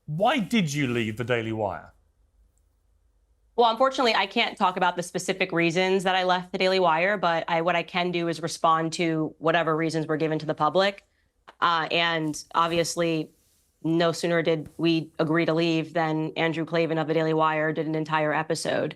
Why did you leave the Daily Wire? Well, unfortunately, I can't talk about the specific reasons that I left the Daily Wire, but what I can do is respond to whatever reasons were given to the public. And obviously, no sooner did we agree to leave than Andrew Klavan of the Daily Wire did an entire episode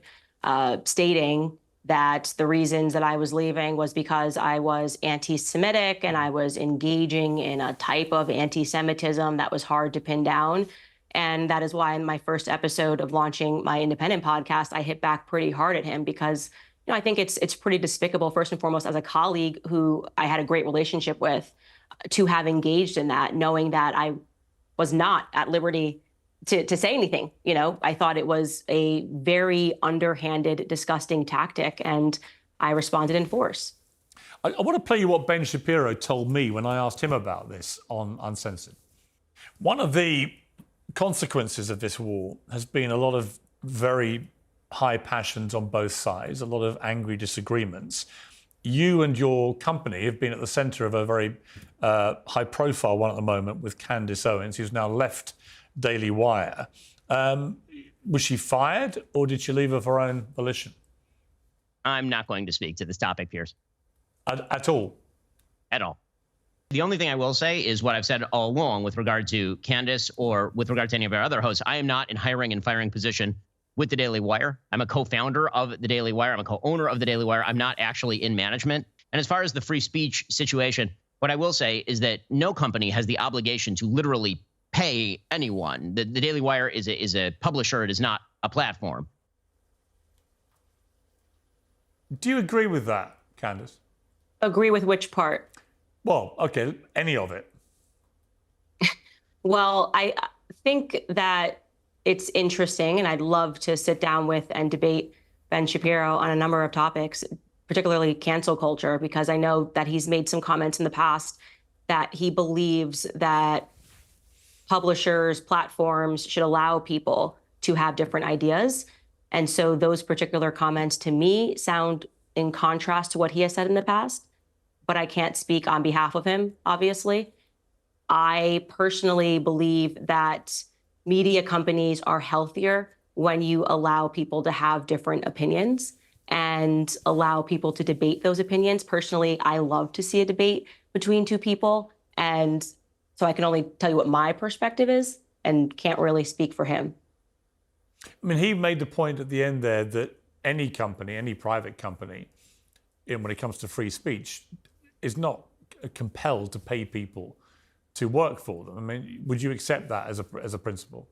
stating that the reasons that I was leaving was because I was anti-Semitic and I was engaging in a type of anti-Semitism that was hard to pin down. And that is why in my first episode of launching my independent podcast, I hit back pretty hard at him because, I think it's pretty despicable, first and foremost, as a colleague who I had a great relationship with, to have engaged in that, knowing that I was not at liberty to say anything. I thought it was a very underhanded, disgusting tactic, and I responded in force. I want to play you what Ben Shapiro told me when I asked him about this on Uncensored. One of the consequences of this war has been a lot of very high passions on both sides, a lot of angry disagreements. You and your company have been at the centre of a very high-profile one at the moment with Candace Owens, who's now left Daily Wire. Was she fired, or did she leave of her own volition? I'm not going to speak to this topic, Piers. At all? At all. The only thing I will say is what I've said all along with regard to Candace or with regard to any of our other hosts. I am not in hiring and firing position with the Daily Wire. I'm a co-founder of the Daily Wire. I'm a co-owner of the Daily Wire. I'm not actually in management. And as far as the free speech situation, what I will say is that no company has the obligation to literally pay anyone. The Daily Wire is a publisher. It is not a platform. Do you agree with that, Candace? Agree with which part? Well, okay, any of it. Well, I think that it's interesting, and I'd love to sit down with and debate Ben Shapiro on a number of topics, particularly cancel culture, because I know that he's made some comments in the past that he believes that publishers, platforms should allow people to have different ideas. And so those particular comments to me sound in contrast to what he has said in the past, but I can't speak on behalf of him, obviously. I personally believe that media companies are healthier when you allow people to have different opinions and allow people to debate those opinions. Personally, I love to see a debate between two people. And so I can only tell you what my perspective is and can't really speak for him. I mean, he made the point at the end there that any company, any private company, when it comes to free speech, is not compelled to pay people to work for them. I mean, would you accept that as a principle?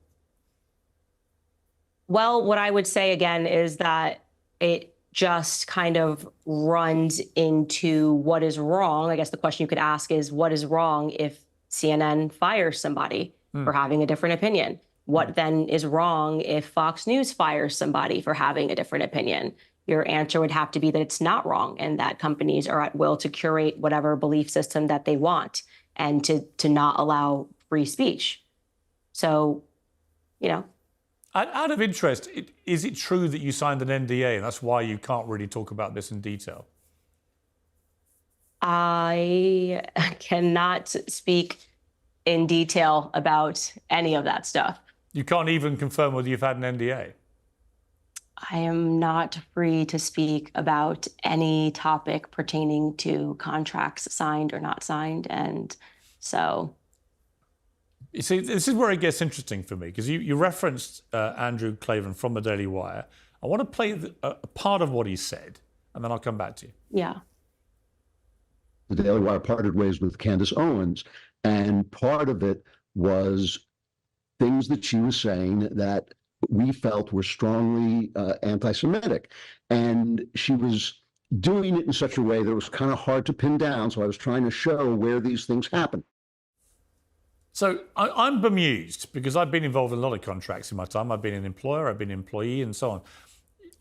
Well, what I would say again is that it just kind of runs into what is wrong. I guess the question you could ask is, what is wrong if CNN fires somebody for having a different opinion? What then is wrong if Fox News fires somebody for having a different opinion? Your answer would have to be that it's not wrong and that companies are at will to curate whatever belief system that they want and to not allow free speech. So, Out of interest, is it true that you signed an NDA and that's why you can't really talk about this in detail? I cannot speak in detail about any of that stuff. You can't even confirm whether you've had an NDA? I am not free to speak about any topic pertaining to contracts signed or not signed. And so... You see, this is where it gets interesting for me, because you referenced Andrew Klavan from the Daily Wire. I want to play a part of what he said, and then I'll come back to you. Yeah. The Daily Wire parted ways with Candace Owens, and part of it was things that she was saying that we felt were strongly anti-Semitic. And she was doing it in such a way that it was kind of hard to pin down, so I was trying to show where these things happen. So I'm bemused, because I've been involved in a lot of contracts in my time. I've been an employer, I've been an employee, and so on.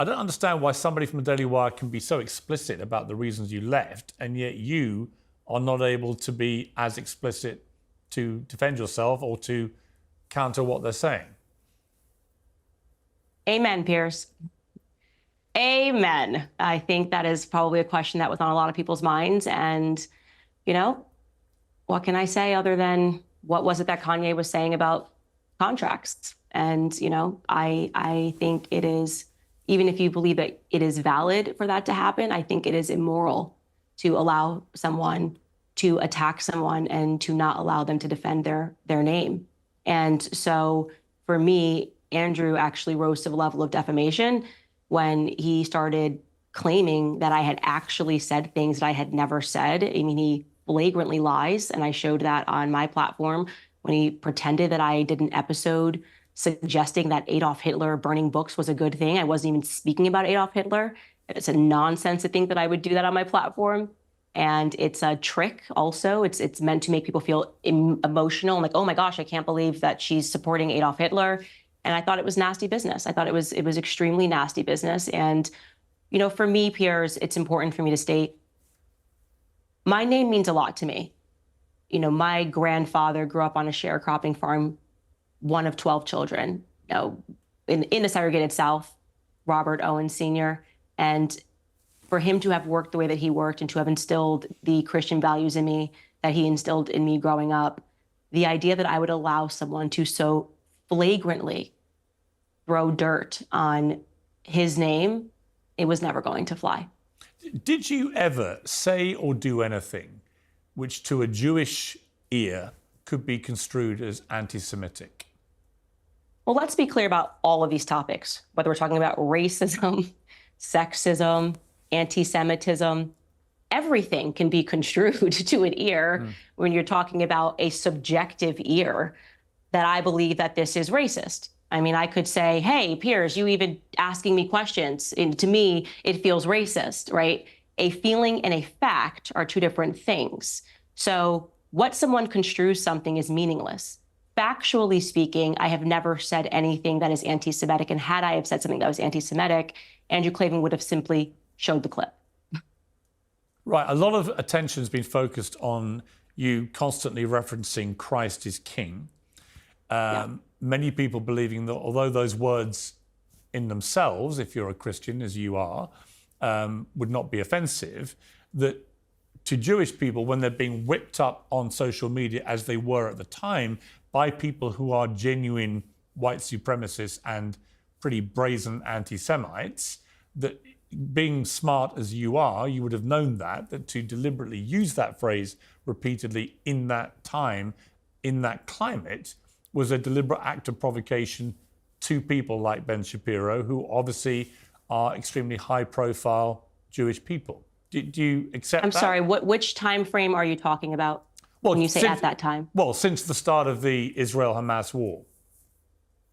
I don't understand why somebody from the Daily Wire can be so explicit about the reasons you left, and yet you are not able to be as explicit to defend yourself or to counter what they're saying. Amen, Piers. Amen. I think that is probably a question that was on a lot of people's minds. And, what can I say other than what was it that Kanye was saying about contracts. And, I think it is, even if you believe that it is valid for that to happen, I think it is immoral to allow someone to attack someone and to not allow them to defend their name. And so for me, Andrew actually rose to the level of defamation when he started claiming that I had actually said things that I had never said. I mean, he flagrantly lies, and I showed that on my platform when he pretended that I did an episode suggesting that Adolf Hitler burning books was a good thing. I wasn't even speaking about Adolf Hitler. It's a nonsense to think that I would do that on my platform. And it's a trick also. It's meant to make people feel emotional, like, oh my gosh, I can't believe that she's supporting Adolf Hitler. And I thought it was nasty business. I thought it was extremely nasty business. And, for me, Piers, it's important for me to state, my name means a lot to me. My grandfather grew up on a sharecropping farm, one of 12 children, in the segregated South, Robert Owens Sr. And for him to have worked the way that he worked and to have instilled the Christian values in me that he instilled in me growing up, the idea that I would allow someone to so flagrantly throw dirt on his name, it was never going to fly. Did you ever say or do anything which to a Jewish ear could be construed as anti-Semitic? Well, let's be clear about all of these topics, whether we're talking about racism, sexism, anti-Semitism. Everything can be construed to an ear when you're talking about a subjective ear that I believe that this is racist. I mean, I could say, hey, Piers, you even asking me questions. And to me, it feels racist, right? A feeling and a fact are two different things. So what someone construes something is meaningless. Factually speaking, I have never said anything that is anti-Semitic. And had I have said something that was anti-Semitic, Andrew Klavan would have simply showed the clip. Right. A lot of attention has been focused on you constantly referencing Christ is King. Many people believing that although those words in themselves, if you're a Christian, as you are, would not be offensive, that to Jewish people, when they're being whipped up on social media, as they were at the time, by people who are genuine white supremacists and pretty brazen anti-Semites, that being smart as you are, you would have known that to deliberately use that phrase repeatedly in that time, in that climate, was a deliberate act of provocation to people like Ben Shapiro, who obviously are extremely high-profile Jewish people. Do you accept that? I'm sorry, which time frame are you talking about when you say at that time? Well, since the start of the Israel-Hamas war.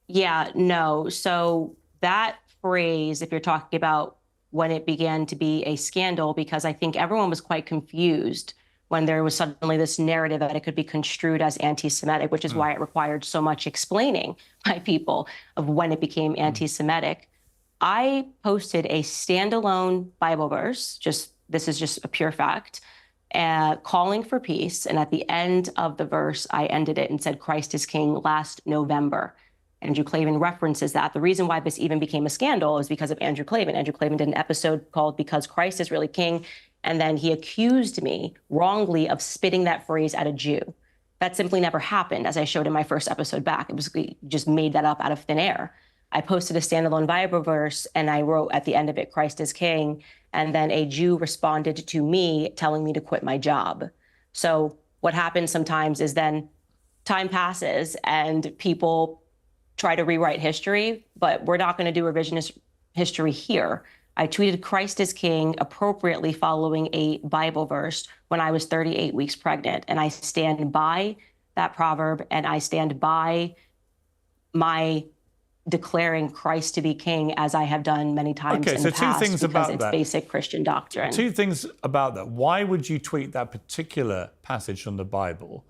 Yeah, no. So that phrase, if you're talking about when it began to be a scandal, because I think everyone was quite confused when there was suddenly this narrative that it could be construed as anti-Semitic, which is why it required so much explaining by people of when it became anti-Semitic. I posted a standalone Bible verse, this is just a pure fact, calling for peace. And at the end of the verse, I ended it and said, Christ is King, last November. Andrew Klavan references that. The reason why this even became a scandal is because of Andrew Klavan. Andrew Klavan did an episode called Because Christ is Really King. And then he accused me wrongly of spitting that phrase at a Jew. That simply never happened, as I showed in my first episode back. It was just made that up out of thin air. I posted a standalone Bible verse and I wrote at the end of it, Christ is King. And then a Jew responded to me telling me to quit my job. So what happens sometimes is then time passes and people try to rewrite history, but we're not going to do revisionist history here. I tweeted Christ is King appropriately following a Bible verse when I was 38 weeks pregnant. And I stand by that proverb and I stand by my declaring Christ to be King, as I have done many times in the past, two things about because it's basic Christian doctrine. Two things about that. Why would you tweet that particular passage from the Bible,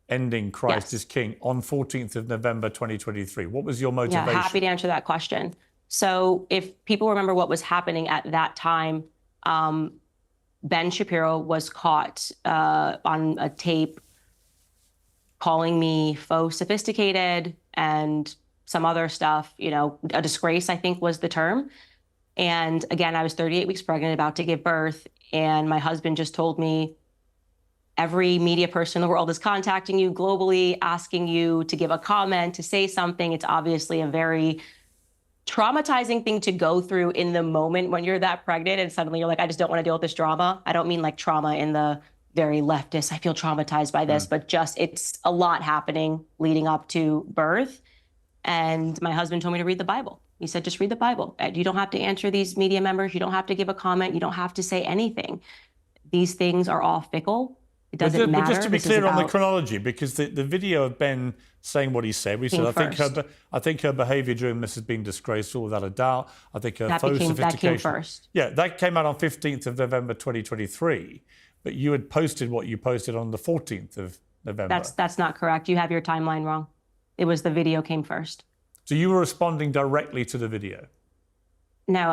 ending Christ is King, on 14th of November 2023? What was your motivation? Yeah, happy to answer that question. So if people remember what was happening at that time, Ben Shapiro was caught on a tape calling me faux sophisticated and some other stuff, a disgrace, I think was the term. And again, I was 38 weeks pregnant, about to give birth. And my husband just told me, every media person in the world is contacting you globally, asking you to give a comment, to say something. It's obviously a very traumatizing thing to go through in the moment when you're that pregnant and suddenly you're like, I just don't want to deal with this drama. I don't mean like trauma in the very leftist, I feel traumatized by this, but just it's a lot happening leading up to birth. And my husband told me to read the Bible. He said, just read the Bible. You don't have to answer these media members. You don't have to give a comment. You don't have to say anything. These things are all fickle. It doesn't matter. But just to be clear on the chronology, because the video of Ben saying what he said, we said, I think her behaviour during this has been disgraceful without a doubt. I think her photo sophistication. That came first. Yeah, that came out on 15th of November 2023. But you had posted what you posted on the 14th of November. That's not correct. You have your timeline wrong. It was the video came first. So you were responding directly to the video? No,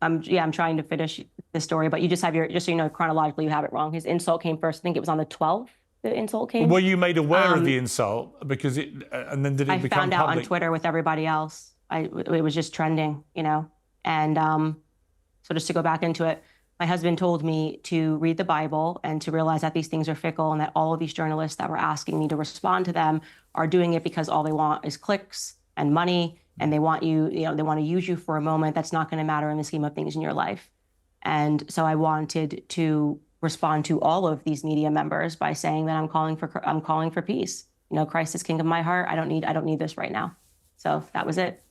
I'm trying to finish the story, but you just have just so you know, chronologically, you have it wrong. His insult came first. I think it was on the 12th, the insult came. Were you made aware of the insult? Because and then did it become public? I found out on Twitter with everybody else. It was just trending, you know? And so just to go back into it, my husband told me to read the Bible and to realize that these things are fickle and that all of these journalists that were asking me to respond to them are doing it because all they want is clicks and money. And they want they want to use you for a moment that's not going to matter in the scheme of things in your life. And so I wanted to respond to all of these media members by saying that I'm calling for peace. You know, Christ is king of my heart. I don't need this right now. So that was it.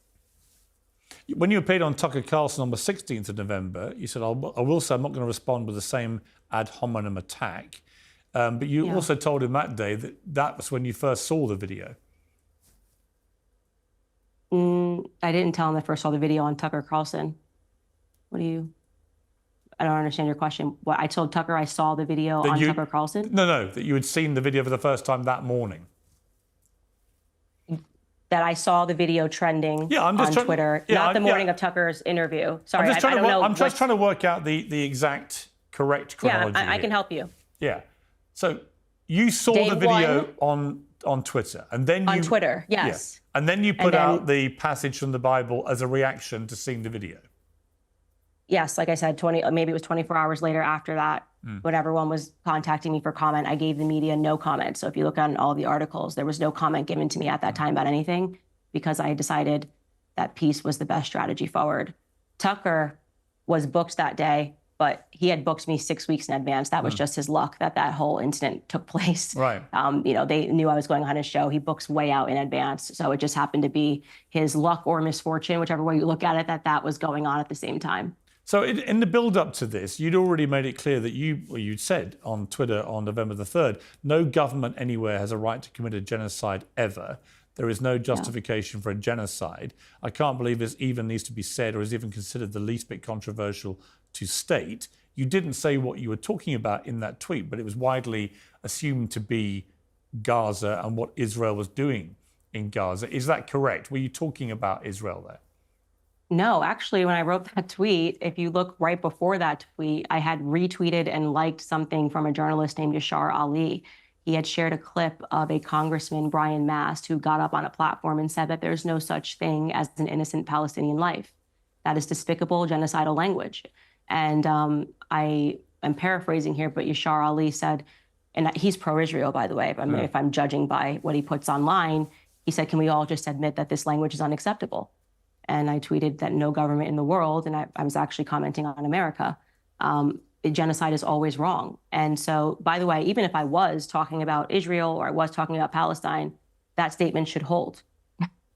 When you appeared on Tucker Carlson on the 16th of November, you said, I will say I'm not going to respond with the same ad hominem attack. But you also told him that day that was when you first saw the video. I didn't tell him I first saw the video on Tucker Carlson. I don't understand your question. What I told Tucker I saw the video on Tucker Carlson? No, that you had seen the video for the first time that morning. That I saw the video trending on Twitter, not the morning of Tucker's interview. Sorry, I don't know. I'm just trying to work out the exact correct chronology. Yeah, I can help you. Yeah. So you saw the video on Twitter, and then on Twitter, yes. Yeah. And then you put out the passage from the Bible as a reaction to seeing the video. Yes, like I said, maybe it was 24 hours later after that, when everyone was contacting me for comment, I gave the media no comment. So if you look on all the articles, there was no comment given to me at that time about anything because I decided that peace was the best strategy forward. Tucker was booked that day, but he had booked me 6 weeks in advance. That was just his luck that whole incident took place. Right. They knew I was going on his show. He books way out in advance. So it just happened to be his luck or misfortune, whichever way you look at it, that was going on at the same time. So in the build-up to this, you'd already made it clear that you'd said on Twitter on November the 3rd, no government anywhere has a right to commit a genocide ever. There is no justification for a genocide. I can't believe this even needs to be said or is even considered the least bit controversial to state. You didn't say what you were talking about in that tweet, but it was widely assumed to be Gaza and what Israel was doing in Gaza. Is that correct? Were you talking about Israel there? No, actually, when I wrote that tweet, if you look right before that tweet, I had retweeted and liked something from a journalist named Yashar Ali. He had shared a clip of a Congressman, Brian Mast, who got up on a platform and said that there's no such thing as an innocent Palestinian life. That is despicable, genocidal language. And I am paraphrasing here, but Yashar Ali said, and he's pro-Israel, by the way, if I'm judging by what he puts online, he said, can we all just admit that this language is unacceptable? And I tweeted that no government in the world, and I was actually commenting on America, genocide is always wrong. And so, by the way, even if I was talking about Israel or I was talking about Palestine, that statement should hold.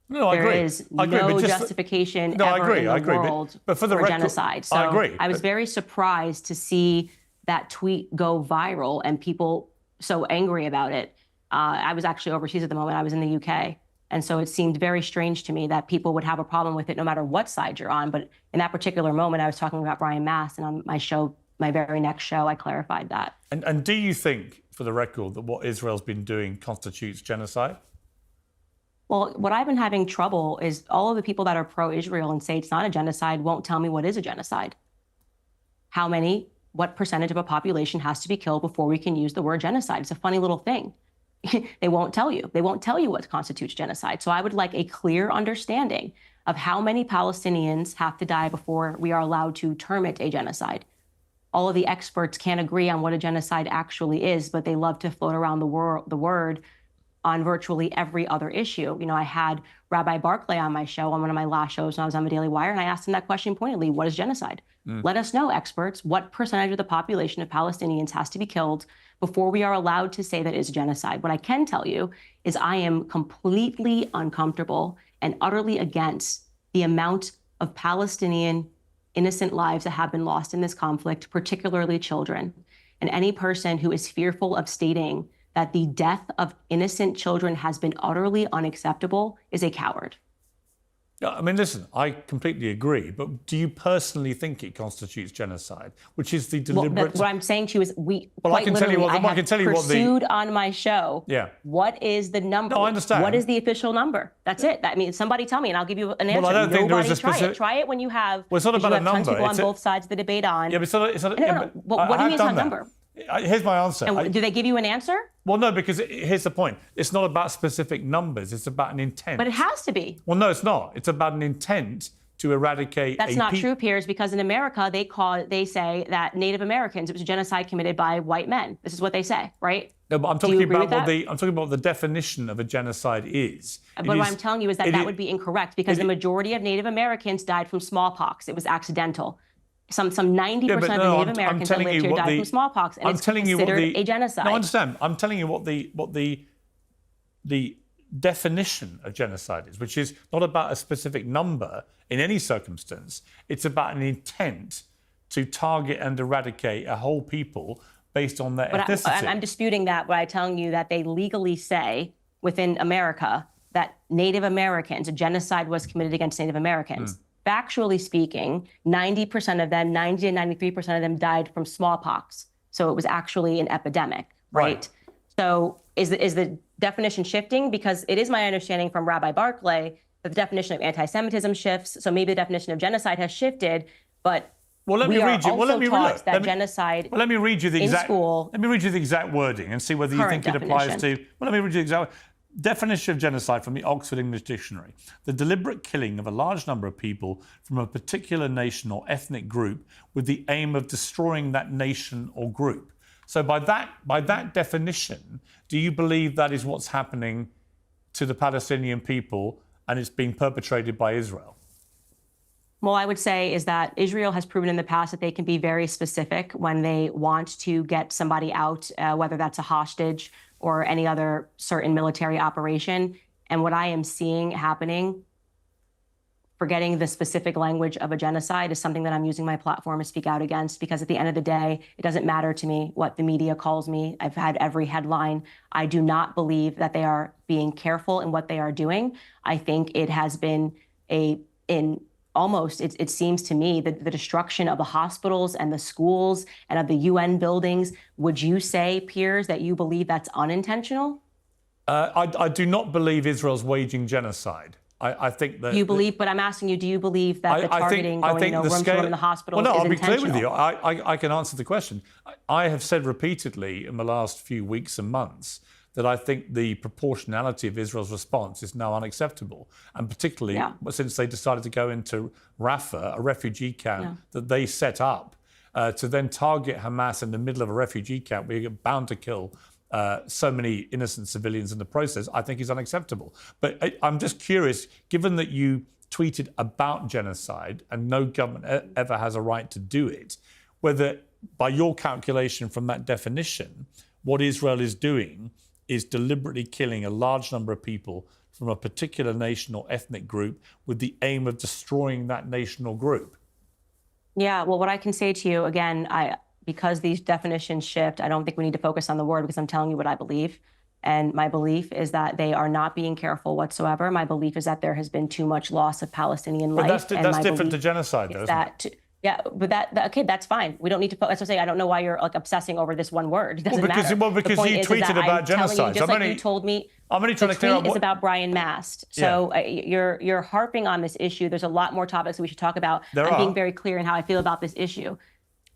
No, I agree. There is no justification ever in the world for genocide. So I agree. I was very surprised to see that tweet go viral and people so angry about it. I was actually overseas at the moment. I was in the UK. And so it seemed very strange to me that people would have a problem with it no matter what side you're on. But in that particular moment, I was talking about Brian Mast, and on my show, my very next show, I clarified that. And do you think, for the record, that what Israel's been doing constitutes genocide? Well, what I've been having trouble is all of the people that are pro-Israel and say it's not a genocide won't tell me what is a genocide. What percentage of a population has to be killed before we can use the word genocide? It's a funny little thing. They won't tell you. They won't tell you what constitutes genocide. So I would like a clear understanding of how many Palestinians have to die before we are allowed to term it a genocide. all of the experts can't agree on what a genocide actually is, but they love to float around the word on virtually every other issue. You know, I had Rabbi Barclay on my show, on one of my last shows when I was on the Daily Wire, and I asked him that question pointedly: what is genocide? Let us know, experts, what percentage of the population of Palestinians has to be killed before we are allowed to say that it's genocide. What I can tell you is I am completely uncomfortable and utterly against the amount of Palestinian innocent lives that have been lost in this conflict, particularly children. And any person who is fearful of stating that the death of innocent children has been utterly unacceptable is a coward. Yeah, I mean, listen, I completely agree, but do you personally think it constitutes genocide, which is the deliberate... What I'm saying to you is I can tell you what pursued on my show. Yeah. What is the number? No, I understand. What is the official number? That's it. I mean, somebody tell me and I'll give you an answer. Well, I don't think there is a specific... Try it when you have... Well, it's not about a number. Tons of people on both sides of the debate on. Yeah, but it's not... No. What do you mean it's not a number? Here's my answer. And do they give you an answer? Well, no, because here's the point. It's not about specific numbers. It's about an intent. But it has to be. Well, no, it's not. It's about an intent to eradicate. That's not true, Piers, because in America, they say that Native Americans, it was a genocide committed by white men. This is what they say, right? No, but I'm talking about what the definition of a genocide is. But what I'm telling you is that would be incorrect, because the majority of Native Americans died from smallpox. It was accidental. Some 90% of the Native Americans that lived here died from smallpox, and it's considered a genocide. No, I understand. I'm telling you what the definition of genocide is, which is not about a specific number in any circumstance. It's about an intent to target and eradicate a whole people based on their ethnicity. I'm disputing that by telling you that they legally say within America that Native Americans, a genocide was committed against Native Americans. Factually speaking, 90% of them, 90 to 93% of them died from smallpox. So it was actually an epidemic, right? So is the definition shifting? Because it is my understanding from Rabbi Barclay that the definition of anti-Semitism shifts. So maybe the definition of genocide has shifted, but let me read you the exact wording and see whether you think it applies to. Well, let me read you the exact definition of genocide from the Oxford English Dictionary: the deliberate killing of a large number of people from a particular nation or ethnic group with the aim of destroying that nation or group. So by that definition, do you believe that is what's happening to the Palestinian people and it's being perpetrated by Israel? Well, I would say is that Israel has proven in the past that they can be very specific when they want to get somebody out, whether that's a hostage or any other certain military operation. And what I am seeing happening, forgetting the specific language of a genocide, is something that I'm using my platform to speak out against, because at the end of the day, it doesn't matter to me what the media calls me. I've had every headline. I do not believe that they are being careful in what they are doing. I think it has been it seems to me that the destruction of the hospitals and the schools and of the UN buildings. Would you say, Piers, that you believe that's unintentional? I do not believe Israel's waging genocide. I think that... You believe, but I'm asking you, do you believe that the targeting room to room in the hospitals is intentional? Well, no, I'll be clear with you. I can answer the question. I have said repeatedly in the last few weeks and months that I think the proportionality of Israel's response is now unacceptable. And particularly since they decided to go into Rafah, a refugee camp that they set up, to then target Hamas in the middle of a refugee camp where you're bound to kill so many innocent civilians in the process, I think is unacceptable. But I'm just curious, given that you tweeted about genocide and no government ever has a right to do it, whether by your calculation from that definition, what Israel is doing is deliberately killing a large number of people from a particular nation or ethnic group with the aim of destroying that nation or group. Yeah, well, what I can say to you, again, because these definitions shift, I don't think we need to focus on the word, because I'm telling you what I believe. And my belief is that they are not being careful whatsoever. My belief is that there has been too much loss of Palestinian life. But that's different to genocide, though, isn't it? Yeah, but okay, that's fine. We don't need to. That's what I'm saying. I don't know why you're obsessing over this one word. It doesn't matter. Well, because you tweeted about genocide. You told me. I'm only trying to clear up. The tweet is about Brian Mast. So you're harping on this issue. There's a lot more topics we should talk about. I'm being very clear in how I feel about this issue.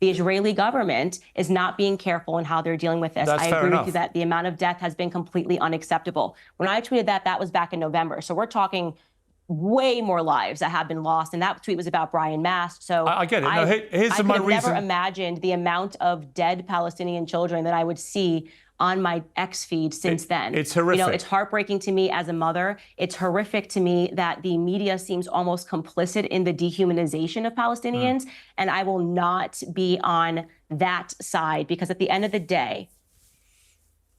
The Israeli government is not being careful in how they're dealing with this. I agree with you that the amount of death has been completely unacceptable. When I tweeted that was back in November. So we're talking way more lives that have been lost. And that tweet was about Brian Mast. So I get it. No, here's I my could have reason. never imagined the amount of dead Palestinian children that I would see on my X feed since then. It's horrific. You know, it's heartbreaking to me as a mother. It's horrific to me that the media seems almost complicit in the dehumanization of Palestinians. And I will not be on that side, because at the end of the day,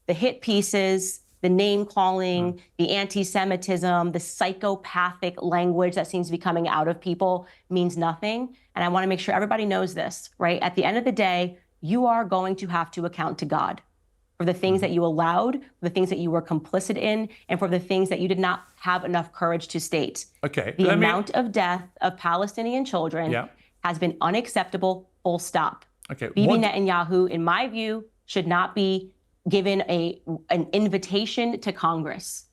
the hit pieces, the name calling, the anti-Semitism, the psychopathic language that seems to be coming out of people means nothing. And I want to make sure everybody knows this, right? At the end of the day, you are going to have to account to God for the things that you allowed, for the things that you were complicit in, and for the things that you did not have enough courage to state. Okay. The amount of death of Palestinian children has been unacceptable, full stop. Okay. Bibi Netanyahu, in my view, should not be given an invitation to Congress.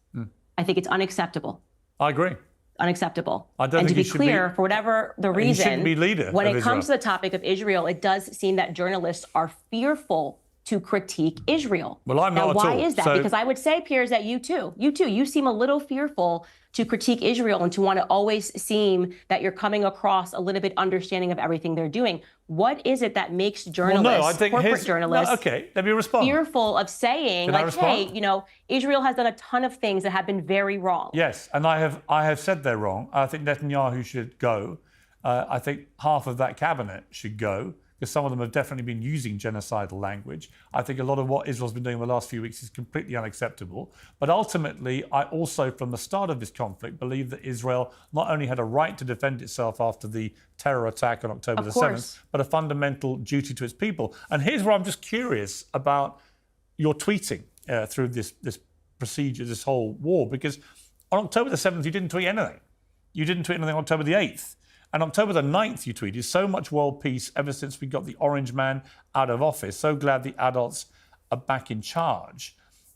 I think it's unacceptable. I agree. Unacceptable. I don't and think to be clear, for whatever the reason, he shouldn't be leader when of it comes to Israel. the topic of Israel, it does seem that journalists are fearful to critique Israel. Well, I'm now, not why at all. is that? So- Because I would say, Piers, that you too, you seem a little fearful to critique Israel and to want to always seem that you're coming across a little bit understanding of everything they're doing. What is it that makes journalists, corporate journalists, okay, let me respond. fearful of saying, Can I like, hey, respond? you know, Israel has done a ton of things that have been very wrong. Yes, and I have said they're wrong. I think Netanyahu should go. I think half of that cabinet should go, because some of them have definitely been using genocidal language. I think a lot of what Israel's been doing in the last few weeks is completely unacceptable. But ultimately, I also, from the start of this conflict, believe that Israel not only had a right to defend itself after the terror attack on October the 7th, but a fundamental duty to its people. And here's where I'm just curious about your tweeting through this procedure, this whole war, because on October the 7th, you didn't tweet anything. You didn't tweet anything on October the 8th. And October the 9th, you tweeted, so much world peace ever since we got the orange man out of office. So glad the adults are back in charge.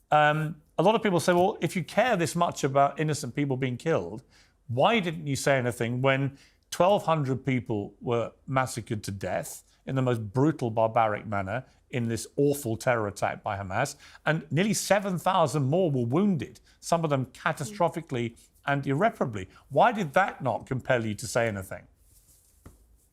A lot of people say, well, if you care this much about innocent people being killed, why didn't you say anything when 1,200 people were massacred to death in the most brutal, barbaric manner in this awful terror attack by Hamas, and nearly 7,000 more were wounded, some of them catastrophically and irreparably? Why did that not compel you to say anything?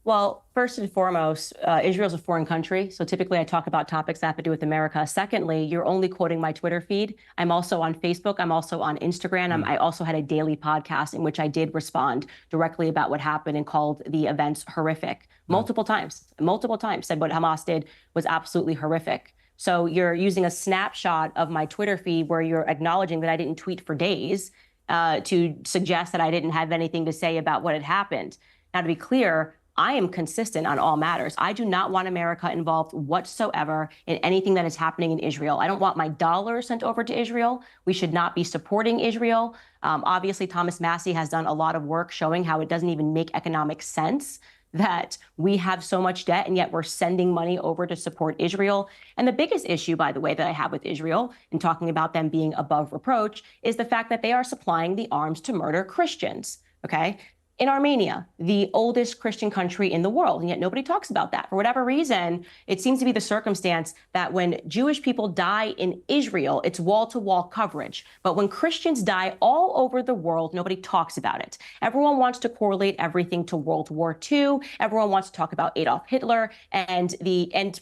Well, first and foremost, Israel's a foreign country, so typically I talk about topics that have to do with America. Secondly, you're only quoting my Twitter feed. I'm also on Facebook. I'm also on Instagram. I also had a daily podcast in which I did respond directly about what happened and called the events horrific. Multiple times, said what Hamas did was absolutely horrific. So you're using a snapshot of my Twitter feed where you're acknowledging that I didn't tweet for days to suggest that I didn't have anything to say about what had happened. Now, to be clear, I am consistent on all matters. I do not want America involved whatsoever in anything that is happening in Israel. I don't want my dollars sent over to Israel. We should not be supporting Israel. Obviously, Thomas Massey has done a lot of work showing how it doesn't even make economic sense that we have so much debt and yet we're sending money over to support Israel. And the biggest issue, by the way, that I have with Israel in talking about them being above reproach is the fact that they are supplying the arms to murder Christians, okay? In Armenia, the oldest Christian country in the world, and yet nobody talks about that. For whatever reason, it seems to be the circumstance that when Jewish people die in Israel, it's wall-to-wall coverage. But when Christians die all over the world, nobody talks about it. Everyone wants to correlate everything to World War II. Everyone wants to talk about Adolf Hitler, and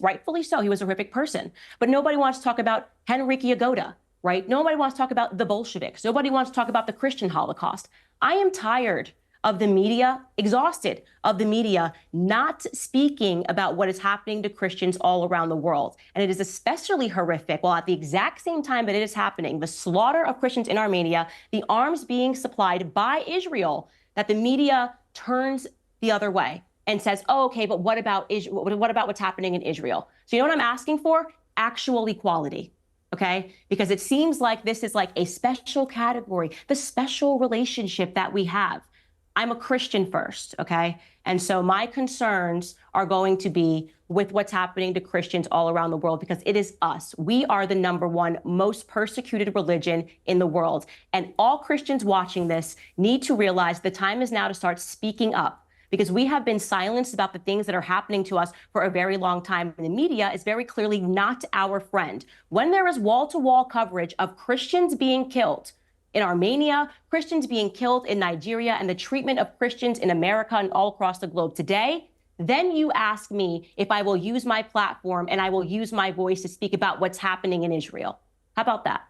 rightfully so, he was a horrific person. But nobody wants to talk about Henryk Yagoda, right? Nobody wants to talk about the Bolsheviks. Nobody wants to talk about the Christian Holocaust. I am tired of the media, exhausted of the media not speaking about what is happening to Christians all around the world. And it is especially horrific while at the exact same time that it is happening, the slaughter of Christians in Armenia, the arms being supplied by Israel, that the media turns the other way and says, oh, okay, but what about what's happening in Israel? So you know what I'm asking for? Actual equality. Okay, because it seems like this is like a special category, the special relationship that we have. I'm a Christian first, okay? And so my concerns are going to be with what's happening to Christians all around the world, because it is us. We are the #1 most persecuted religion in the world. And all Christians watching this need to realize the time is now to start speaking up, because we have been silenced about the things that are happening to us for a very long time. And the media is very clearly not our friend. When there is wall-to-wall coverage of Christians being killed, in Armenia, Christians being killed in Nigeria, and the treatment of Christians in America and all across the globe today, then you ask me if I will use my platform and I will use my voice to speak about what's happening in Israel. How about that?